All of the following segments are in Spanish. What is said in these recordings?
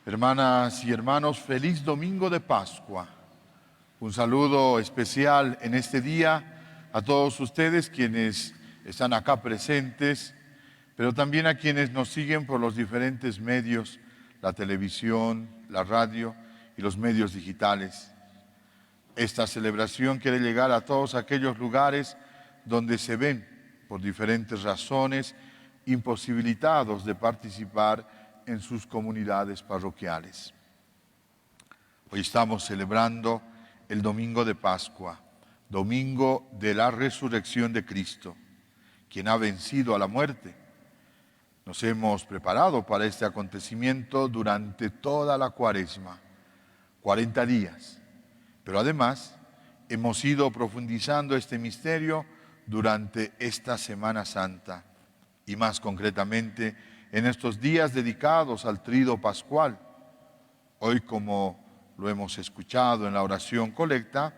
Hermanas y hermanos, feliz domingo de Pascua. Un saludo especial en este día a todos ustedes quienes están acá presentes, pero también a quienes nos siguen por los diferentes medios, la televisión, la radio y los medios digitales. Esta celebración quiere llegar a todos aquellos lugares donde se ven, por diferentes razones, imposibilitados de participar en sus comunidades parroquiales. Hoy estamos celebrando el domingo de Pascua, domingo de la resurrección de Cristo, quien ha vencido a la muerte. Nos hemos preparado para este acontecimiento durante toda la Cuaresma, 40 días, pero además hemos ido profundizando este misterio durante esta Semana Santa y más concretamente en estos días dedicados al Tríodo Pascual. Hoy, como lo hemos escuchado en la oración colecta,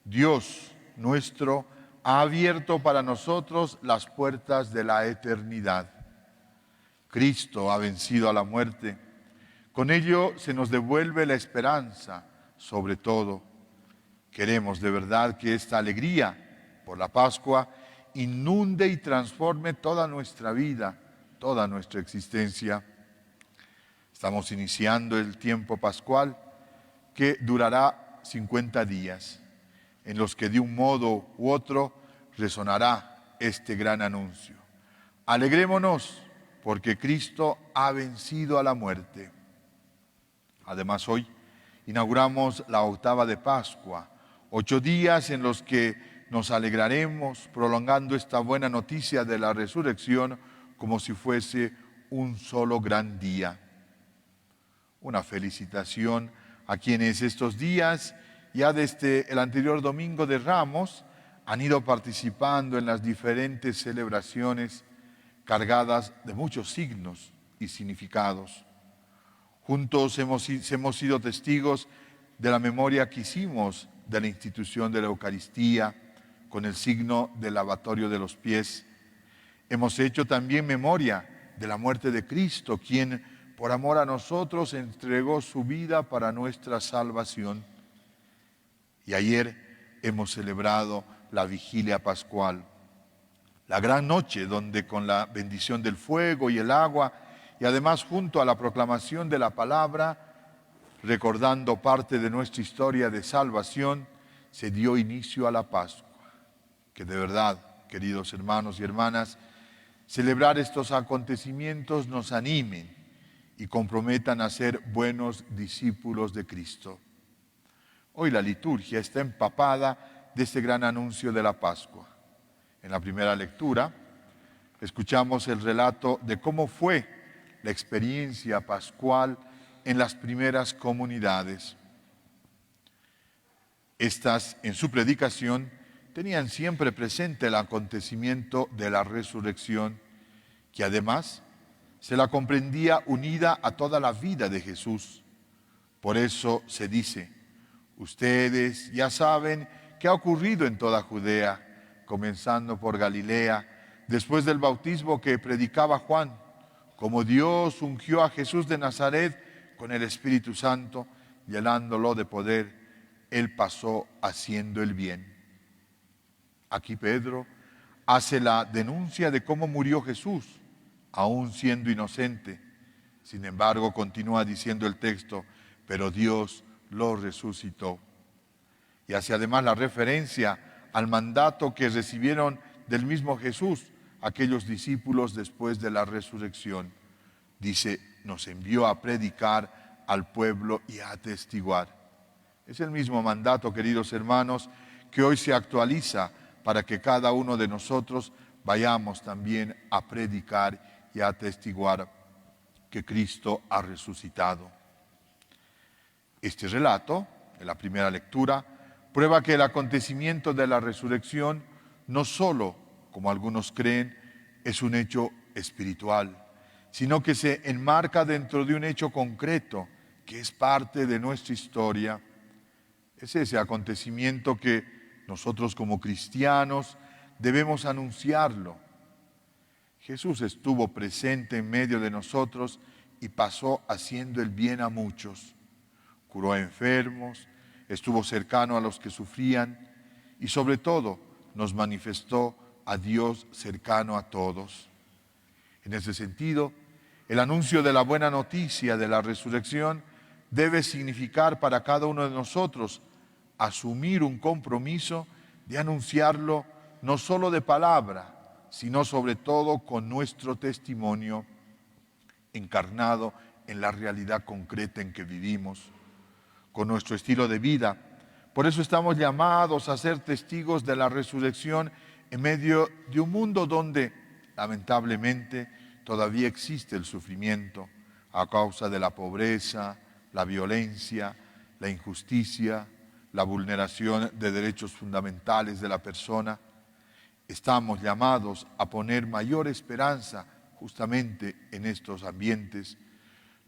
Dios nuestro ha abierto para nosotros las puertas de la eternidad. Cristo ha vencido a la muerte. Con ello se nos devuelve la esperanza, sobre todo. Queremos de verdad que esta alegría por la Pascua inunde y transforme toda nuestra vida, toda nuestra existencia. Estamos iniciando el tiempo pascual que durará 50 días, en los que de un modo u otro resonará este gran anuncio. Alegrémonos porque Cristo ha vencido a la muerte. Además, hoy inauguramos la octava de Pascua, 8 días en los que nos alegraremos prolongando esta buena noticia de la resurrección como si fuese un solo gran día. Una felicitación a quienes estos días, ya desde el anterior domingo de Ramos, han ido participando en las diferentes celebraciones cargadas de muchos signos y significados. Juntos hemos sido testigos de la memoria que hicimos de la institución de la Eucaristía con el signo del lavatorio de los pies. Hemos hecho también memoria de la muerte de Cristo, quien por amor a nosotros entregó su vida para nuestra salvación. Y ayer hemos celebrado la vigilia pascual, la gran noche donde con la bendición del fuego y el agua, y además junto a la proclamación de la palabra, recordando parte de nuestra historia de salvación, se dio inicio a la Pascua. Que de verdad, queridos hermanos y hermanas, celebrar estos acontecimientos nos animen y comprometan a ser buenos discípulos de Cristo. Hoy la liturgia está empapada de este gran anuncio de la Pascua. En la primera lectura escuchamos el relato de cómo fue la experiencia pascual en las primeras comunidades. Estas, en su predicación, tenían siempre presente el acontecimiento de la resurrección, que además se la comprendía unida a toda la vida de Jesús. Por eso se dice: ustedes ya saben qué ha ocurrido en toda Judea, comenzando por Galilea, después del bautismo que predicaba Juan, como Dios ungió a Jesús de Nazaret con el Espíritu Santo, llenándolo de poder, él pasó haciendo el bien. Aquí Pedro hace la denuncia de cómo murió Jesús, aún siendo inocente. Sin embargo, continúa diciendo el texto, pero Dios lo resucitó. Y hace además la referencia al mandato que recibieron del mismo Jesús aquellos discípulos después de la resurrección. Dice, nos envió a predicar al pueblo y a atestiguar. Es el mismo mandato, queridos hermanos, que hoy se actualiza para que cada uno de nosotros vayamos también a predicar y a atestiguar que Cristo ha resucitado. Este relato, en la primera lectura, prueba que el acontecimiento de la resurrección no solo, como algunos creen, es un hecho espiritual, sino que se enmarca dentro de un hecho concreto que es parte de nuestra historia. Es ese acontecimiento que nosotros como cristianos debemos anunciarlo. Jesús estuvo presente en medio de nosotros y pasó haciendo el bien a muchos. Curó a enfermos, estuvo cercano a los que sufrían y sobre todo nos manifestó a Dios cercano a todos. En ese sentido, el anuncio de la buena noticia de la resurrección debe significar para cada uno de nosotros asumir un compromiso de anunciarlo no solo de palabra, sino sobre todo con nuestro testimonio encarnado en la realidad concreta en que vivimos, con nuestro estilo de vida. Por eso estamos llamados a ser testigos de la resurrección en medio de un mundo donde, lamentablemente, todavía existe el sufrimiento a causa de la pobreza, la violencia, la injusticia, la vulneración de derechos fundamentales de la persona. Estamos llamados a poner mayor esperanza justamente en estos ambientes.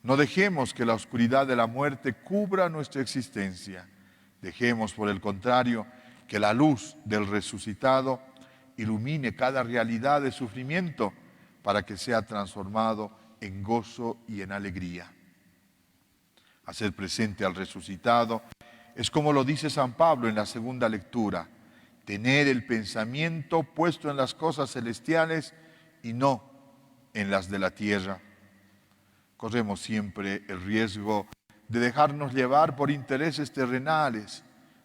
No dejemos que la oscuridad de la muerte cubra nuestra existencia. Dejemos, por el contrario, que la luz del resucitado ilumine cada realidad de sufrimiento para que sea transformado en gozo y en alegría. Hacer presente al resucitado es como lo dice San Pablo en la segunda lectura, tener el pensamiento puesto en las cosas celestiales y no en las de la tierra. Corremos siempre el riesgo de dejarnos llevar por intereses terrenales,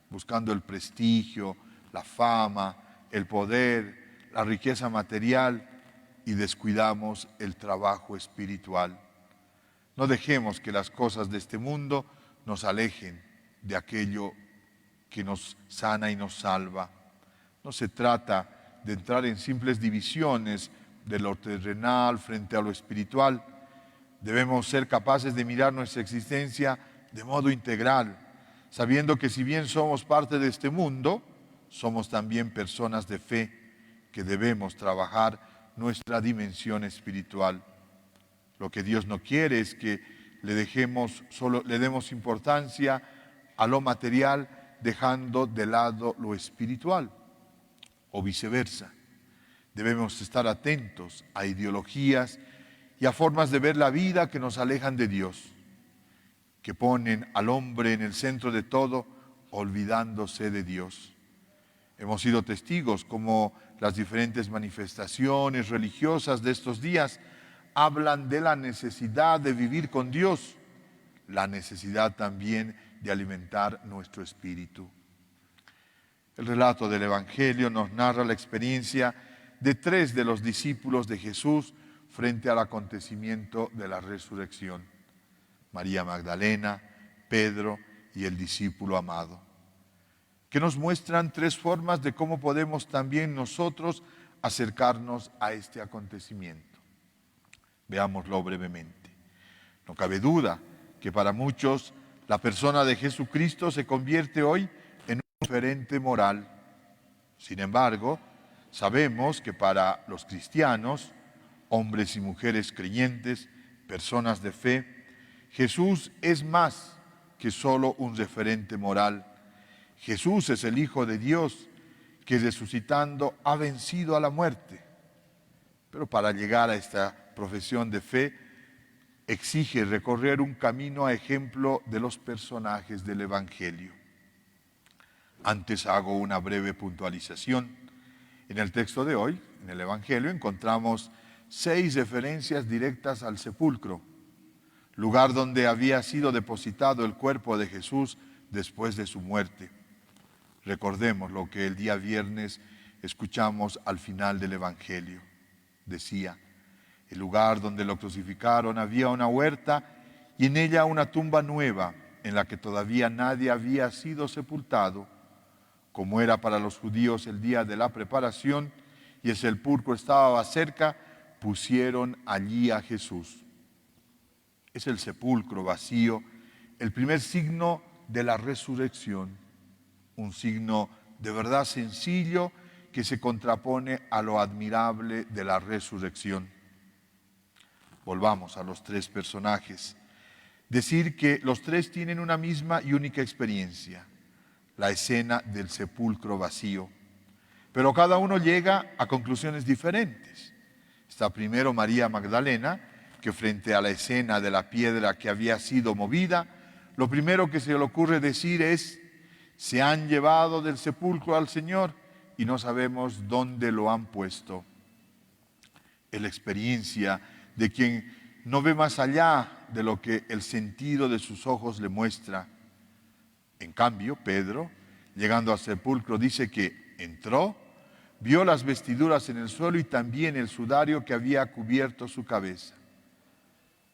buscando el prestigio, la fama, el poder, la riqueza material, y descuidamos el trabajo espiritual. No dejemos que las cosas de este mundo nos alejen de aquello que nos sana y nos salva. No se trata de entrar en simples divisiones de lo terrenal frente a lo espiritual. Debemos ser capaces de mirar nuestra existencia de modo integral, sabiendo que si bien somos parte de este mundo, somos también personas de fe que debemos trabajar nuestra dimensión espiritual. Lo que Dios no quiere es que le demos importancia a lo material, dejando de lado lo espiritual, o viceversa. Debemos estar atentos a ideologías y a formas de ver la vida que nos alejan de Dios, que ponen al hombre en el centro de todo, olvidándose de Dios. Hemos sido testigos como las diferentes manifestaciones religiosas de estos días hablan de la necesidad de vivir con Dios, la necesidad también de alimentar nuestro espíritu. El relato del Evangelio nos narra la experiencia de 3 de los discípulos de Jesús frente al acontecimiento de la resurrección: María Magdalena, Pedro y el discípulo amado, que nos muestran 3 formas de cómo podemos también nosotros acercarnos a este acontecimiento. Veámoslo brevemente. No cabe duda que para muchos la persona de Jesucristo se convierte hoy en un referente moral. Sin embargo, sabemos que para los cristianos, hombres y mujeres creyentes, personas de fe, Jesús es más que solo un referente moral. Jesús es el Hijo de Dios que resucitando ha vencido a la muerte. Pero para llegar a esta profesión de fe exige recorrer un camino a ejemplo de los personajes del Evangelio. Antes hago una breve puntualización. En el texto de hoy, en el Evangelio, encontramos 6 referencias directas al sepulcro, lugar donde había sido depositado el cuerpo de Jesús después de su muerte. Recordemos lo que el día viernes escuchamos al final del Evangelio. Decía, el lugar donde lo crucificaron había una huerta y en ella una tumba nueva en la que todavía nadie había sido sepultado. Como era para los judíos el día de la preparación y el sepulcro estaba cerca, pusieron allí a Jesús. Es el sepulcro vacío el primer signo de la resurrección, un signo de verdad sencillo que se contrapone a lo admirable de la resurrección. Volvamos a los 3 personajes. Decir que los 3 tienen una misma y única experiencia, la escena del sepulcro vacío. Pero cada uno llega a conclusiones diferentes. Está primero María Magdalena, que frente a la escena de la piedra que había sido movida, lo primero que se le ocurre decir es: se han llevado del sepulcro al Señor y no sabemos dónde lo han puesto. Es la experiencia de quien no ve más allá de lo que el sentido de sus ojos le muestra. En cambio, Pedro, llegando al sepulcro, dice que entró, vio las vestiduras en el suelo y también el sudario que había cubierto su cabeza.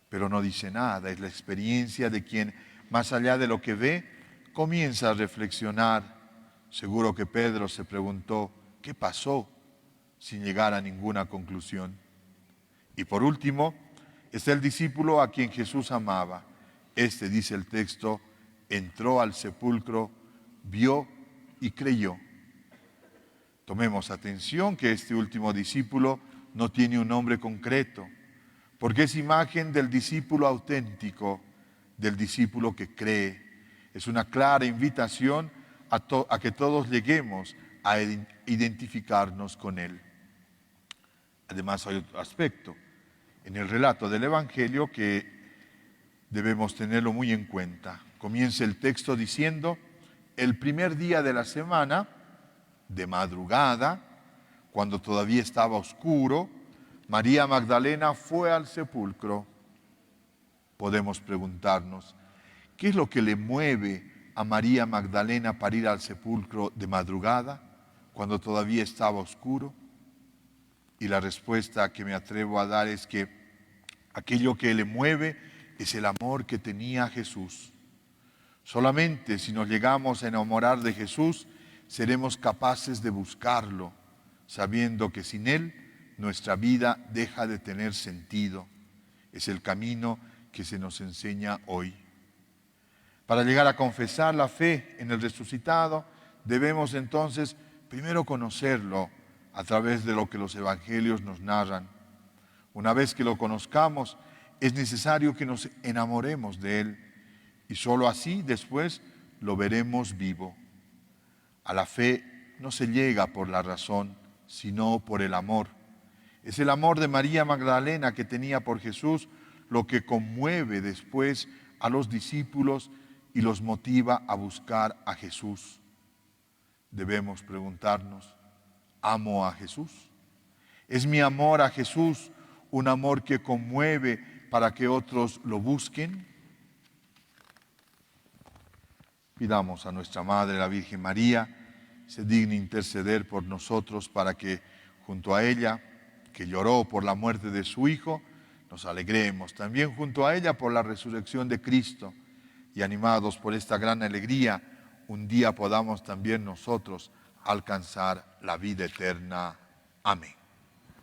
Pero no dice nada, es la experiencia de quien, más allá de lo que ve, comienza a reflexionar. Seguro que Pedro se preguntó: ¿qué pasó?, sin llegar a ninguna conclusión. Y por último, está el discípulo a quien Jesús amaba. Este, dice el texto, entró al sepulcro, vio y creyó. Tomemos atención que este último discípulo no tiene un nombre concreto, porque es imagen del discípulo auténtico, del discípulo que cree. Es una clara invitación a que todos lleguemos a identificarnos con él. Además, hay otro aspecto en el relato del Evangelio que debemos tenerlo muy en cuenta. Comienza el texto diciendo: el primer día de la semana, de madrugada, cuando todavía estaba oscuro, María Magdalena fue al sepulcro. Podemos preguntarnos: ¿qué es lo que le mueve a María Magdalena para ir al sepulcro de madrugada, cuando todavía estaba oscuro? Y la respuesta que me atrevo a dar es que aquello que le mueve es el amor que tenía Jesús. Solamente si nos llegamos a enamorar de Jesús, seremos capaces de buscarlo, sabiendo que sin Él nuestra vida deja de tener sentido. Es el camino que se nos enseña hoy. Para llegar a confesar la fe en el resucitado, debemos entonces primero conocerlo a través de lo que los evangelios nos narran. Una vez que lo conozcamos, es necesario que nos enamoremos de Él, y sólo así después lo veremos vivo. A la fe no se llega por la razón, sino por el amor. Es el amor de María Magdalena que tenía por Jesús lo que conmueve después a los discípulos y los motiva a buscar a Jesús. Debemos preguntarnos: ¿amo a Jesús? ¿Es mi amor a Jesús un amor que conmueve para que otros lo busquen? Pidamos a nuestra Madre, la Virgen María, se digne interceder por nosotros para que, junto a ella, que lloró por la muerte de su Hijo, nos alegremos también junto a ella por la resurrección de Cristo, y animados por esta gran alegría, un día podamos también nosotros alcanzar la vida eterna. Amén.